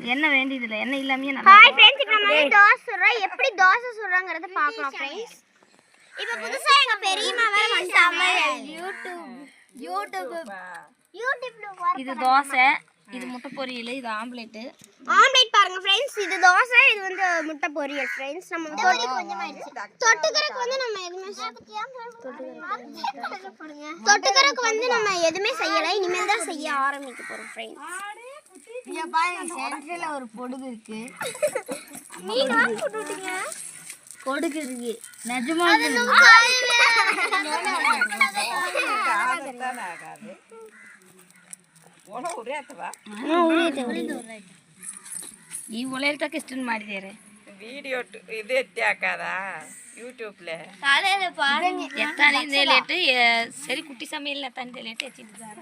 என்ன வேண்டியது இல்ல என்ன இல்லாமயே ஹாய் फ्रेंड्स இப்போ நம்ம தோசை சுடுறோம் எப்படி தோசை சுடுறாங்கறத பார்க்கலாம் फ्रेंड्स இப்போ புதுசா எங்க பெரியம்மா வேற வந்துட்டாங்க யூடியூப்ல இது தோசை இது முட்டை பொரியல் இது ஆம்லெட் பாருங்க फ्रेंड्स இது தோசை இது வந்து முட்டை பொரியல் फ्रेंड्स நம்ம தொட்டுக்கறதுக்கு வந்து நம்ம எதுமே செய்யல இனிமேல் தான் செய்ய ஆரம்பிக்க போறோம் फ्रेंड्स இங்க பாருங்க சென்டர்ல ஒரு பொடுகு இருக்கு நீங்க போட்டுட்டீங்க கொடுக்கு இருக்கு நிஜமா ಈ ಒಳ್ಳೆಲ್ತಕ್ಕೆ ಇಷ್ಟನ್ ಮಾಡಿದ್ದಾರೆ ವಿಡಿಯೋ ಇದು ಎತ್ತಾಕದಾ ಯೂಟ್ಯೂಬ್ಲೆ ಎತ್ತಾನಿಂದ ಲೇಟ್ ಸರಿ ಕುಟ್ಟಿ ಸಮಯ ಇಲ್ಲ ತಂದೆ ಲೇಟ್ ಹೆಚ್ಚಿದ್ದಾರೆ